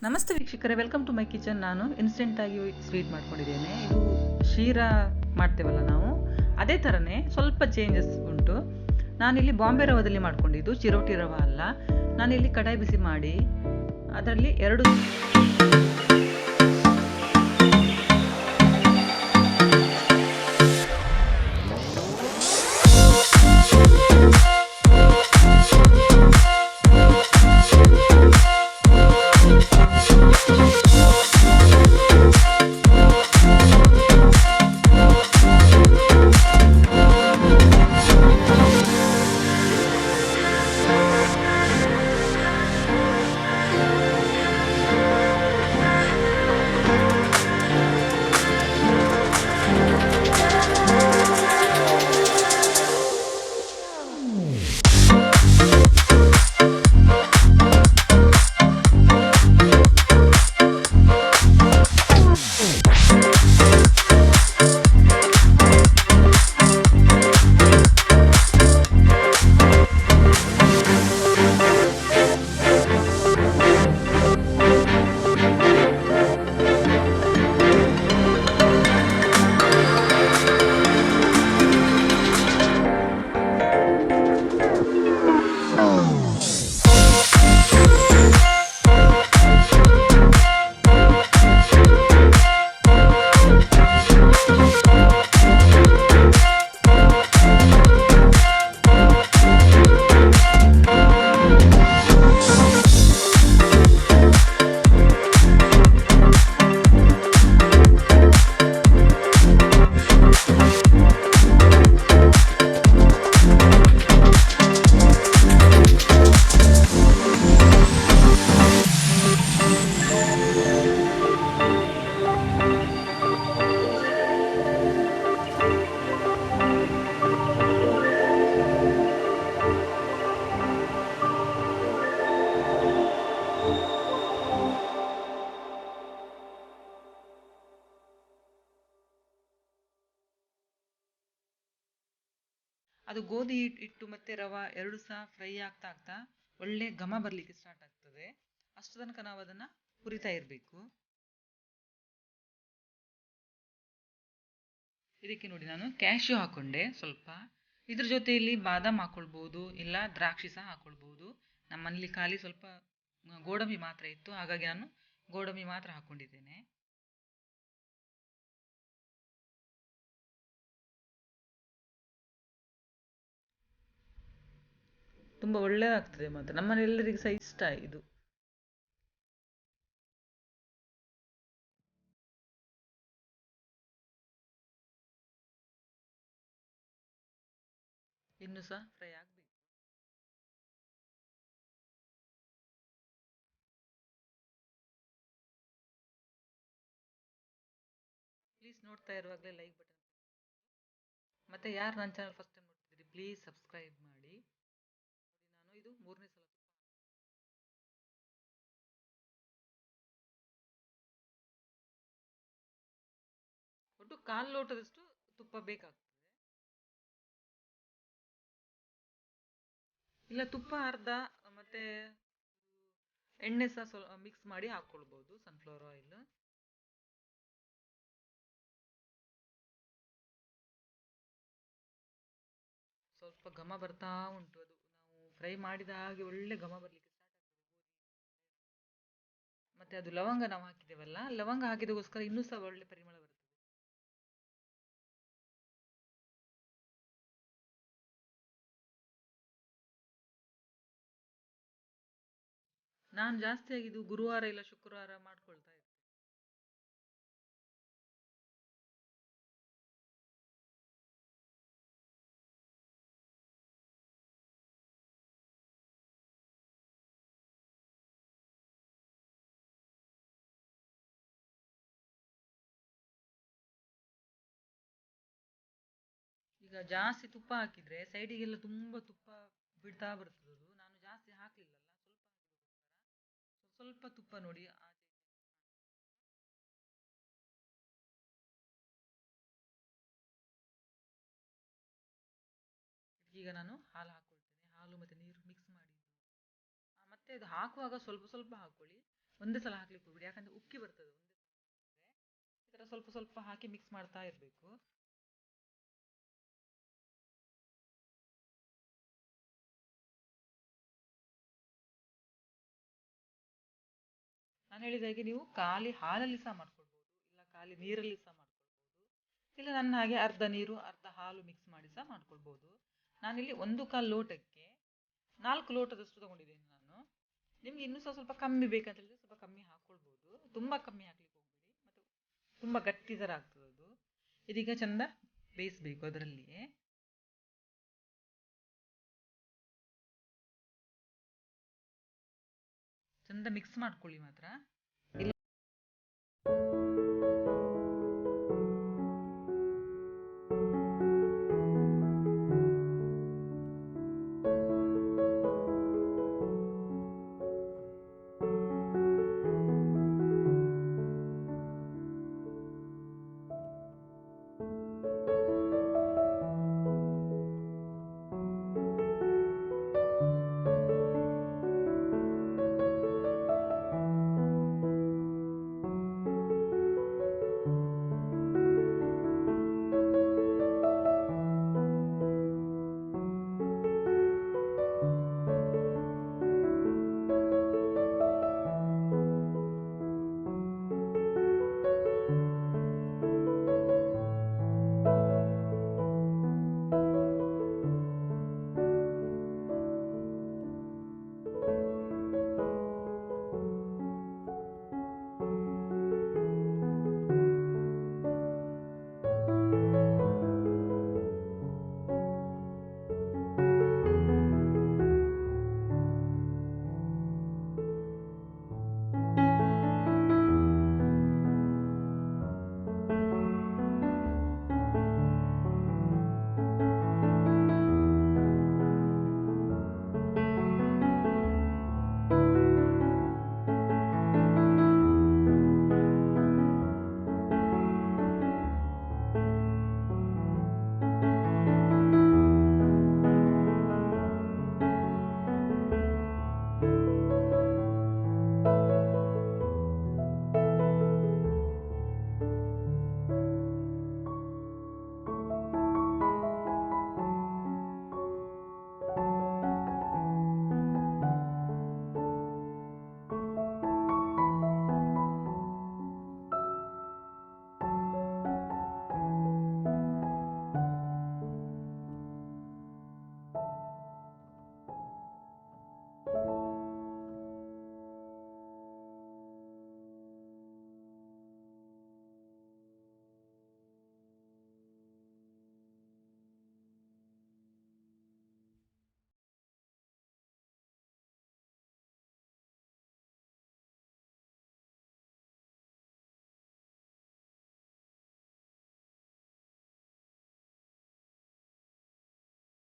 ನಮಸ್ತೆ ವೀಕ್ಷಕರೇ, welcome to my kitchen. ನಾನು ಇನ್ಸ್ಟೆಂಟಾಗಿ ಸ್ವೀಟ್ ಮಾಡ್ಕೊಂಡಿದ್ದೇನೆ. ಇದು ಶೀರಾ ಮಾಡ್ತೇವಲ್ಲ ನಾವು, ಅದೇ ಥರನೇ ಸ್ವಲ್ಪ ಚೇಂಜಸ್ ಉಂಟು. ನಾನಿಲ್ಲಿ ಬಾಂಬೆ ರವದಲ್ಲಿ ಮಾಡ್ಕೊಂಡಿದ್ದು, ಚಿರೋಟಿ ರವ ಅಲ್ಲ. ನಾನಿಲ್ಲಿ ಕಡಾಯಿ ಬಿಸಿ ಮಾಡಿ ಅದರಲ್ಲಿ 2 ಅದು ಗೋಧಿ ಹಿಟ್ಟು ಮತ್ತು ರವೆ 2 ಸಹ ಫ್ರೈ ಆಗ್ತಾ ಒಳ್ಳೆ ಘಮ ಬರಲಿಕ್ಕೆ ಸ್ಟಾರ್ಟ್ ಆಗ್ತದೆ. ಅಷ್ಟು ತನಕ ನಾವು ಅದನ್ನು ಹುರಿತಾ ಇರಬೇಕು. ಇದಕ್ಕೆ ನೋಡಿ, ನಾನು ಕ್ಯಾಶ್ಯೂ ಹಾಕೊಂಡೆ ಸ್ವಲ್ಪ. ಇದ್ರ ಜೊತೆಯಲ್ಲಿ ಬಾದಾಮ್ ಹಾಕೊಳ್ಬೋದು, ಇಲ್ಲ ದ್ರಾಕ್ಷಿ ಸಹ ಹಾಕೊಳ್ಬೋದು. ನಮ್ಮನೇಲಿ ಖಾಲಿ ಸ್ವಲ್ಪ ಗೋಡಂಬಿ ಮಾತ್ರ ಇತ್ತು, ಹಾಗಾಗಿ ನಾನು ಗೋಡಂಬಿ ಮಾತ್ರ ಹಾಕೊಂಡಿದ್ದೇನೆ. ತುಂಬ ಒಳ್ಳೆಯದಾಗ್ತದೆ ಮಾತ್ರ, ನಮ್ಮನೆಲ್ಲರಿಗೂ ಸಹ ಇಷ್ಟ ಇದು. ಇನ್ನು ಸಹ ಫ್ರೈ ಆಗಬೇಕು. ಪ್ಲೀಸ್ ನೋಡ್ತಾ ಇರುವಾಗಲೇ ಲೈಕ್ ಬಟನ್, ಮತ್ತು ಯಾರು ನನ್ನ ಚಾನಲ್ ಫಸ್ಟ್ ಟೈಮ್ ನೋಡ್ತಿದ್ದೀರಿ ಪ್ಲೀಸ್ ಸಬ್ಸ್ಕ್ರೈಬ್ ಮಾಡಿ. ನಾನು ಇದು 3ನೇ ಸಲ ಒಟ್ಟು 1/4 ಲೋಟದಷ್ಟು ತುಪ್ಪ ಬೇಕಾಗ್ತದೆ. ಇಲ್ಲ, ತುಪ್ಪ ಅರ್ಧ, ಮತ್ತೆ ಎಣ್ಣೆ ಸಹ ಸ್ವಲ್ಪ ಮಿಕ್ಸ್ ಮಾಡಿ ಹಾಕ್ಕೊಳ್ಬೋದು, ಸನ್ಫ್ಲವರ್ ಆಯಿಲ್. ಸ್ವಲ್ಪ ಘಮ ಬರ್ತಾ ಉಂಟು. ಅದು ನಾವು ಫ್ರೈ ಮಾಡಿದ ಹಾಗೆ ಒಳ್ಳೆ ಘಮ ಬರಲಿಕ್ಕೆ ಸ್ಟಾರ್ಟ್ ಆಗ್ತದೆ. ಮತ್ತೆ ಅದು ಲವಂಗ ನಾವು ಹಾಕಿದ್ದೇವಲ್ಲ, ಲವಂಗ ಹಾಕಿದಕ್ಕೋಸ್ಕರ ಇನ್ನೂ ಸಹ ಒಳ್ಳೆ ಪರಿಮಳ ಬರ್ತದೆ. ನಾನು ಜಾಸ್ತಿಯಾಗಿ ಇದು ಗುರುವಾರ ಇಲ್ಲ ಶುಕ್ರವಾರ ಮಾಡ್ಕೊಳ್ತಾ ಇದ್ದೆ. ಈಗ ಜಾಸ್ತಿ ತುಪ್ಪ ಹಾಕಿದ್ರೆ ಸೈಡಿಗೆಲ್ಲ ತುಂಬ ತುಪ್ಪ ಬಿಡ್ತಾ ಬರ್ತದೆ. ಅದು ನಾನು ಜಾಸ್ತಿ ಹಾಕ್ಲಿಲ್ಲಲ್ಲ, ಸ್ವಲ್ಪ ತುಪ್ಪ ನೋಡಿ ಆಚೆ. ಈಗ ನಾನು ಹಾಲು ಹಾಕ್ಕೊಳ್ತೇನೆ. ಹಾಲು ಮತ್ತು ನೀರು ಮಿಕ್ಸ್ ಮಾಡಿ, ಮತ್ತೆ ಅದು ಹಾಕುವಾಗ ಸ್ವಲ್ಪ ಸ್ವಲ್ಪ ಹಾಕ್ಕೊಳ್ಳಿ. ಒಂದೇ ಸಲ ಹಾಕ್ಲಿಕ್ಕೆ ಹೋಗ್ಬಿಡಿ, ಯಾಕಂದ್ರೆ ಉಕ್ಕಿ ಬರ್ತದೆ. ಈ ಥರ ಸ್ವಲ್ಪ ಸ್ವಲ್ಪ ಹಾಕಿ ಮಿಕ್ಸ್ ಮಾಡ್ತಾ ಇರಬೇಕು. ನಾನು ಹೇಳಿದ ಹಾಗೆ ನೀವು ಖಾಲಿ ಹಾಲಲ್ಲಿ ಸಹ ಮಾಡ್ಕೊಳ್ಬೋದು, ಇಲ್ಲ ಖಾಲಿ ನೀರಲ್ಲಿ ಸಹ ಮಾಡ್ಕೊಳ್ಬೋದು, ಇಲ್ಲ ನನ್ನ ಹಾಗೆ ಅರ್ಧ ನೀರು ಅರ್ಧ ಹಾಲು ಮಿಕ್ಸ್ ಮಾಡಿ ಸಹ ಮಾಡ್ಕೊಳ್ಬೋದು. ನಾನಿಲ್ಲಿ 1/4 ಲೋಟಕ್ಕೆ 4 ಲೋಟದಷ್ಟು ತಗೊಂಡಿದ್ದೇನೆ ನಾನು. ನಿಮ್ಗೆ ಇನ್ನೂ ಸಹ ಸ್ವಲ್ಪ ಕಮ್ಮಿ ಬೇಕಂತ ಹೇಳಿದ್ರೆ ಸ್ವಲ್ಪ ಕಮ್ಮಿ ಹಾಕ್ಕೊಳ್ಬೋದು, ತುಂಬ ಕಮ್ಮಿ ಹಾಕ್ಲಿಕ್ಕೆ ಹೋಗ್ಬೇಡಿ, ಮತ್ತು ತುಂಬ ಗಟ್ಟಿ ಥರ ಆಗ್ತದೆ ಅದು. ಇದೀಗ ಚಂದ ಬೇಯಿಸ್ಬೇಕು ಅದರಲ್ಲಿಯೇ. ಚಂದ ಮಿಕ್ಸ್ ಮಾಡ್ಕೊಳ್ಳಿ ಮಾತ್ರ.